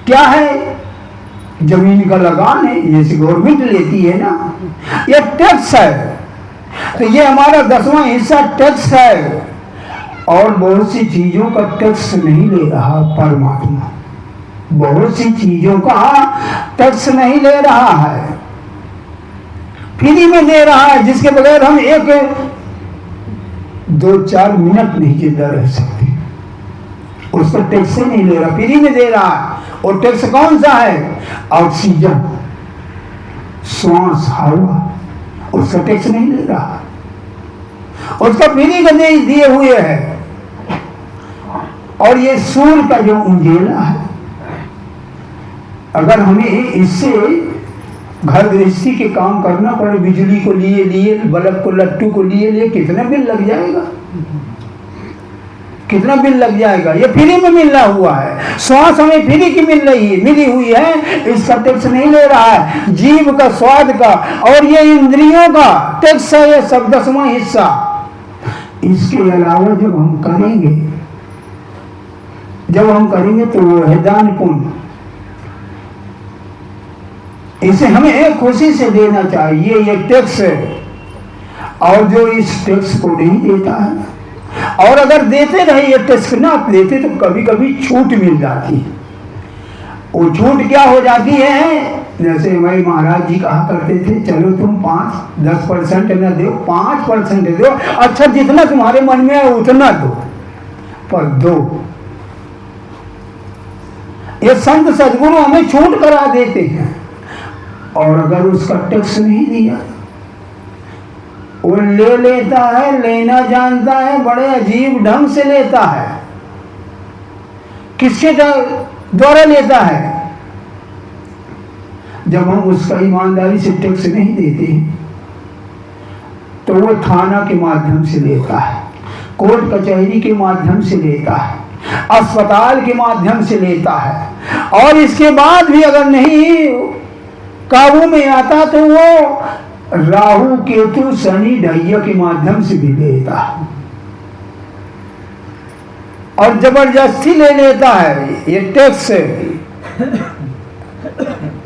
क्या है जमीन का लगान है, जैसे गवर्नमेंट लेती है ना, ये टैक्स है। तो ये हमारा 10वां हिस्सा टैक्स है। और बहुत सी चीजों का टैक्स नहीं ले रहा परमात्मा, बहुत सी चीजों का टैक्स नहीं ले रहा है, फ्री में दे रहा है, जिसके बगैर हम 1-2-4 मिनट नहीं जिंदा रह सकते। उसका टैक्स ही नहीं ले रहा, फ्री में दे रहा है। और टैक्स कौन सा है? ऑक्सीजन, श्वास, हवा, उसका टैक्स नहीं ले रहा, उसका फ्री का दिए हुए है। और ये सूर्य का जो उंजेला है, अगर हमें इससे घर गृहस्थी के काम करना पड़े, बिजली को लिए बल्ब को, लट्टू को लिए कितना बिल लग जाएगा, कितना बिल लग जाएगा। ये फ्री में मिलना हुआ है। श्वास हमें फ्री की मिली हुई है, इसका टैक्स नहीं ले रहा है। जीव का, स्वाद का और ये इंद्रियों का टैक्स है, ये सब 10वां हिस्सा। इसके अलावा जब हम करेंगे तो वो है दान पुण्य। इसे हमें खुशी से देना चाहिए, ये टैक्स है। और जो इस टैक्स को नहीं देता है, और अगर देते रहे ये टैक्स ना देते, तो कभी कभी छूट मिल जाती है। वो छूट क्या हो जाती है? जैसे हमारे महाराज जी कहा करते थे, चलो तुम 5-10% न दो, 5% दो, अच्छा जितना तुम्हारे मन में है उतना दो, पर दो। ये संत सदगुरु हमें छूट करा देते हैं। और अगर उसका टैक्स नहीं दिया, वो ले लेता है, लेना जानता है, बड़े अजीब ढंग से लेता है। किसके द्वारा लेता है? जब हम उसका ईमानदारी से टैक्स नहीं देते हैं, तो वो थाना के माध्यम से लेता है, कोर्ट कचहरी के माध्यम से लेता है, अस्पताल के माध्यम से लेता है। और इसके बाद भी अगर नहीं काबू में आता, तो वो राहु, केतु, शनि, ढैया के माध्यम से भी लेता है और जबरदस्ती ले लेता है। ये टैक्स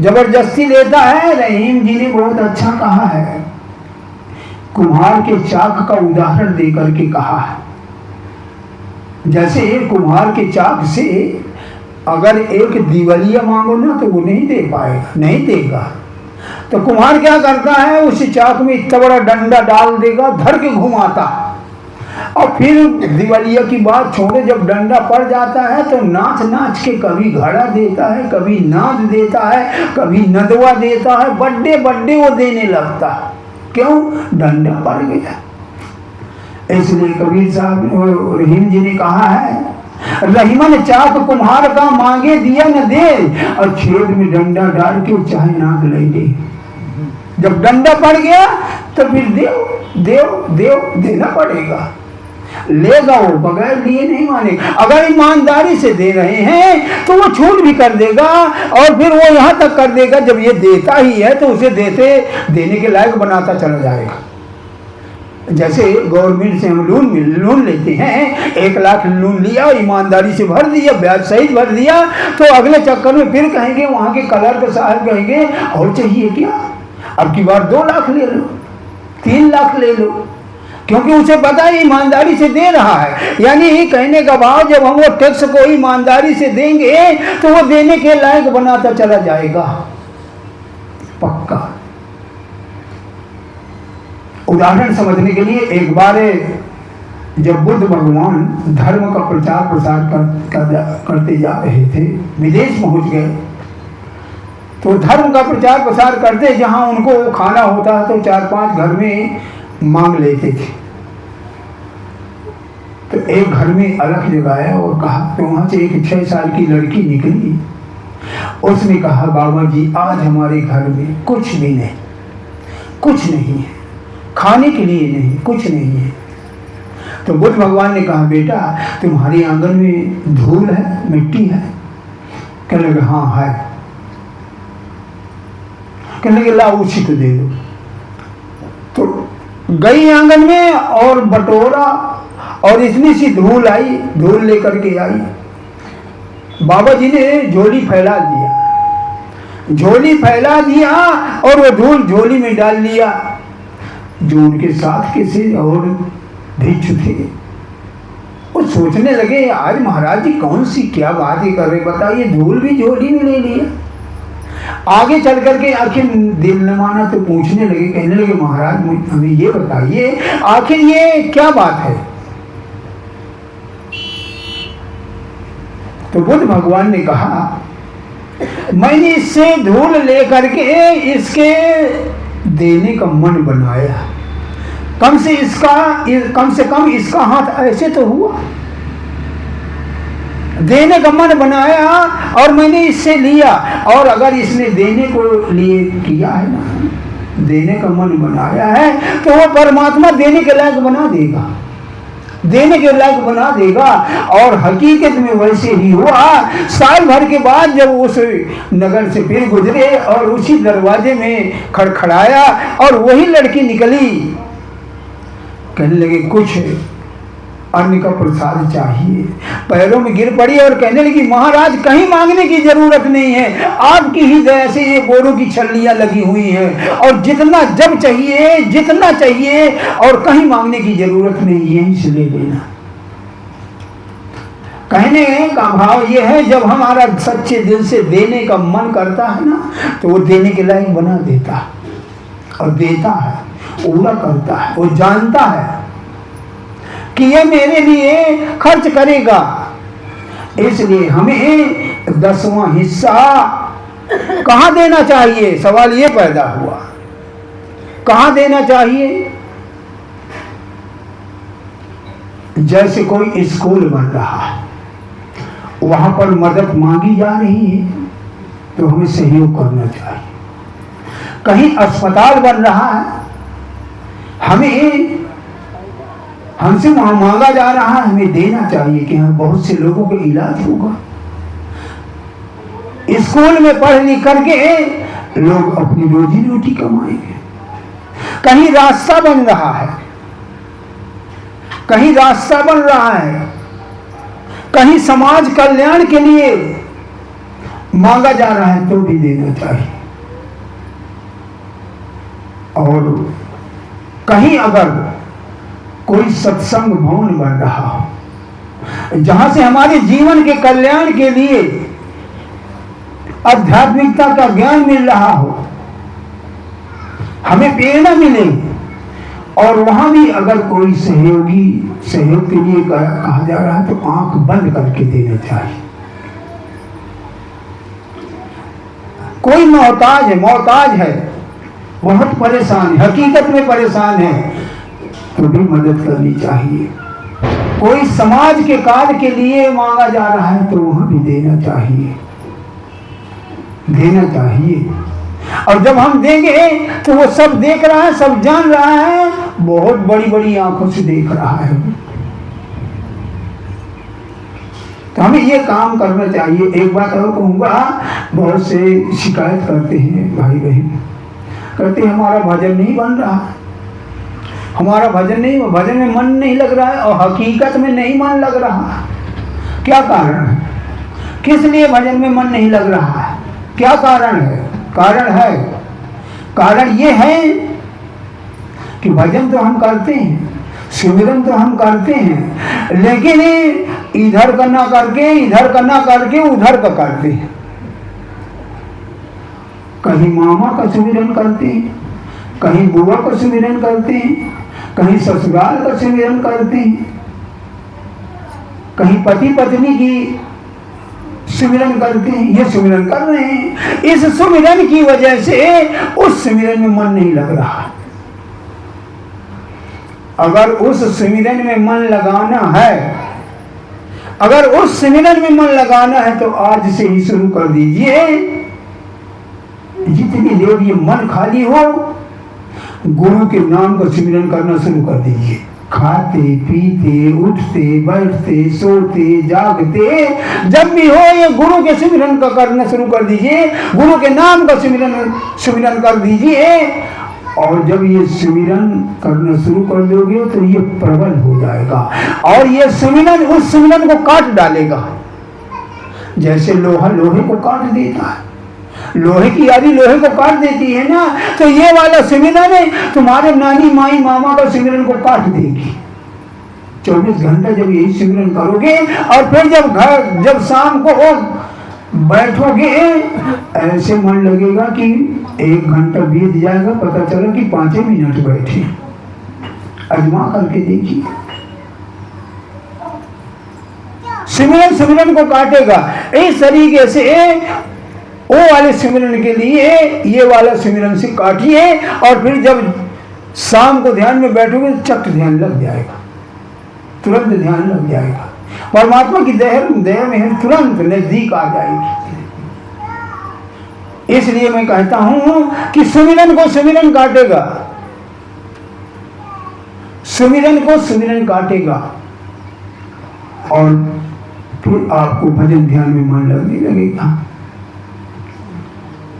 जबरदस्ती लेता है। रहीम जी ने बहुत अच्छा कहा है, कुम्हार के चाक का उदाहरण देकर के कहा है। जैसे कुम्हार के चाक से अगर एक दिवालिया मांगो ना, तो वो नहीं दे पाएगा, नहीं देगा। तो कुम्हार क्या करता है? उसी चाक में इतना बड़ा डंडा डाल देगा, धर के घुमाता, और फिर दिवालिया की बात छोड़ो, जब डंडा पड़ जाता है तो नाच नाच के कभी घड़ा देता है, कभी नाच देता है, कभी नदवा देता है, बड्डे बड्डे वो देने लगता है। क्यों? डंडा पड़ गया। इसलिए कबीर साहब, रहीम जी ने कहा है, रहीमन चाक कुम्हार का, मांगे दिया न दे, और छेद में डंडा डाल के चाहे नाक ले ले। जब डंडा पड़ गया तो फिर देव देना पड़ेगा, लेगा वो, बगैर लिए नहीं मानेगा। अगर ईमानदारी से दे रहे हैं तो वो छूट भी कर देगा, और फिर वो यहाँ तक कर देगा, जब ये देता ही है तो उसे देने के लायक बनाता चला जाएगा। जैसे गवर्नमेंट से हम लोन लेते हैं, 1 लाख लोन लिया, ईमानदारी से भर दिया, ब्याज सहित भर दिया, तो अगले चक्कर में फिर कहेंगे, वहाँ के क्लर्क साहब कहेंगे और चाहिए क्या, अब की बार 2 लाख ले लो, 3 लाख ले लो, क्योंकि उसे पता है ईमानदारी से दे रहा है। यानी कहने का भाव, जब हम वो टैक्स को ईमानदारी से देंगे तो वो देने के लायक बनाता चला जाएगा, पक्का। उदाहरण समझने के लिए, एक बार जब बुद्ध भगवान धर्म का प्रचार प्रसार करते जा रहे थे, विदेश पहुंच गए, तो धर्म का प्रचार प्रसार करते, जहां उनको खाना होता तो 4-5 घर में मांग लेते थे। तो एक घर में अलग जगाया और कहा, तो वहां से एक 6 साल की लड़की निकली। उसने कहा, बाबा जी आज हमारे घर में कुछ भी नहीं, कुछ नहीं है, खाने के लिए नहीं, कुछ नहीं है। तो बुद्ध भगवान ने कहा, बेटा तुम्हारे आंगन में धूल है, मिट्टी है? कहने लगे हाँ है। कहने लगे ला उसी को दे दो। तो गई आंगन में और बटोरा, और इतनी सी धूल आई, धूल लेकर के आई। बाबा जी ने झोली फैला दिया, झोली फैला दिया और वो धूल झोली में डाल लिया। जो उनके साथ के से और भिक्षु थे वो सोचने लगे आज महाराज जी कौन सी क्या बात ही कर रहे, बताइए धूल भी झोली में ले लिया। आगे चल करके आखिर दिल न माना तो पूछने लगे, कहने लगे महाराज हमें ये बताइए आखिर ये क्या बात है। तो बुद्ध भगवान ने कहा मैंने इससे धूल लेकर के इसके देने का मन बनाया, कम से कम इसका हाथ ऐसे तो हुआ, देने का मन बनाया और मैंने इससे लिया। और अगर इसने देने को लिए किया है ना, देने का मन बनाया है तो वो परमात्मा देने के लायक बना देगा, देने के लायक बना देगा। और हकीकत में वैसे ही हुआ। साल भर के बाद जब उस नगर से फिर गुजरे और उसी दरवाजे में खड़खड़ाया और वही लड़की निकली, कहने लगे कुछ अन्न का प्रसाद चाहिए, पैरों में गिर पड़ी और कहने लगी महाराज कहीं मांगने की जरूरत नहीं है, आपकी ही दया से ये बोरों की छल्लियां लगी हुई हैं और जितना जब चाहिए जितना चाहिए और कहीं मांगने की जरूरत नहीं, यहीं से ले लेना। कहने का भाव ये है जब हमारा सच्चे दिल से देने का मन करता है ना तो वो देने के लायक बना देता और देता है, पूरा करता है। वो जानता है कि ये मेरे लिए खर्च करेगा, इसलिए हमें 10वां हिस्सा कहाँ देना चाहिए, सवाल ये पैदा हुआ कहाँ देना चाहिए। जैसे कोई स्कूल बन रहा है, वहां पर मदद मांगी जा रही है तो हमें सहयोग करना चाहिए। कहीं अस्पताल बन रहा है, हमसे वहां मांगा जा रहा है, हमें देना चाहिए कि हाँ बहुत से लोगों का इलाज होगा। स्कूल में पढ़ लिख करके लोग अपनी रोजी रोटी कमाएंगे। कहीं रास्ता बन रहा है, कहीं रास्ता बन रहा है, कहीं समाज कल्याण के लिए मांगा जा रहा है तो भी देना चाहिए। और कहीं अगर कोई सत्संग भवन बन रहा हो जहां से हमारे जीवन के कल्याण के लिए आध्यात्मिकता का ज्ञान मिल रहा हो, हमें प्रेरणा मिले, और वहां भी अगर कोई सहयोग के लिए कहा जा रहा है तो आंख बंद करके देना चाहिए। कोई मोहताज है बहुत परेशान है, हकीकत में परेशान है तो भी मदद करनी चाहिए। कोई समाज के कार्य के लिए मांगा जा रहा है तो वहां भी देना चाहिए। और जब हम देंगे तो वो सब देख रहा है, सब जान रहा है, बहुत बड़ी बड़ी आंखों से देख रहा है। तो हमें ये काम करना चाहिए। एक बात और कहूँगा, बहुत से शिकायत करते हैं भाई बहन, कहते हैं हमारा भजन नहीं बन रहा, हमारा भजन में मन नहीं लग रहा है, और हकीकत में नहीं मन लग रहा। क्या कारण है? किस लिए भजन में मन नहीं लग रहा है? क्या कारण है? कारण ये है कि भजन तो हम करते हैं, सिमरन तो हम करते हैं, लेकिन इधर का ना करके उधर का करते हैं। कहीं मामा का सिमरन करते हैं, कहीं बुआ का सिमरन करते हैं, कहीं ससुराल का सिमरन करते हैं, कहीं पति पत्नी की सिमरन करते हैं। ये सिमरन कर रहे हैं, इस सिमरन की वजह से उस सिमरन में मन नहीं लग रहा। अगर उस सिमरन में मन लगाना है तो आज से ही शुरू कर दीजिए। जितनी देर ये मन खाली हो, गुरु के नाम का सिमरन करना शुरू कर दीजिए। खाते पीते उठते बैठते सोते जागते जब भी हो ये गुरु के सिमरन का करना शुरू कर दीजिए, गुरु के नाम का सिमरन कर दीजिए। और जब ये सिमरन करना शुरू कर दोगे तो ये प्रबल हो जाएगा और ये सिमरन उस सिमरन को काट डालेगा। जैसे लोहा लोहे को काट देता है, लोहे की यारी लोहे को काट देती है ना, तो ये वाला सिमरन है तुम्हारे नानी माई मामा का सिमरन को काट देगी। 24 घंटा जब यही सिमरन करोगे और फिर जब शाम को बैठोगे ऐसे मन लगेगा कि 1 घंटा बीत जाएगा, पता चला कि 5 मिनट बैठे। अजमा करके देखिए, सिमरन को काटेगा। इस तरीके से वो वाले सिमरन के लिए ये वाला सिमरन से काटिए और फिर जब शाम को ध्यान में बैठोगे चट ध्यान लग जाएगा, तुरंत ध्यान लग जाएगा। परमात्मा की दया में तुरंत नजदीक आ जाएगी। इसलिए मैं कहता हूं कि सिमरन को सिमरन काटेगा, सिमरन को सिमरन काटेगा और फिर आपको भजन ध्यान में मन लगने लगेगा।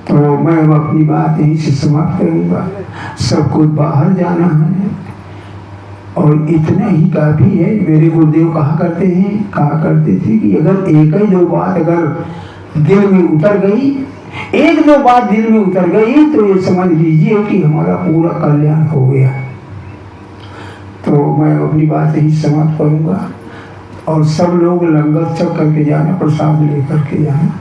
तो मैं अपनी बात यहीं से समाप्त करूंगा। सबको बाहर जाना है और इतना ही काफी है। मेरे गुरुदेव कहा करते थे कि अगर एक ही दो बात अगर दिल में उतर गई, 1-2 बात दिल में उतर गई तो ये समझ लीजिए कि हमारा पूरा कल्याण हो गया। तो मैं अपनी बात यही समाप्त करूंगा और सब लोग लंगर चल करके जाना, प्रसाद लेकर के जाना।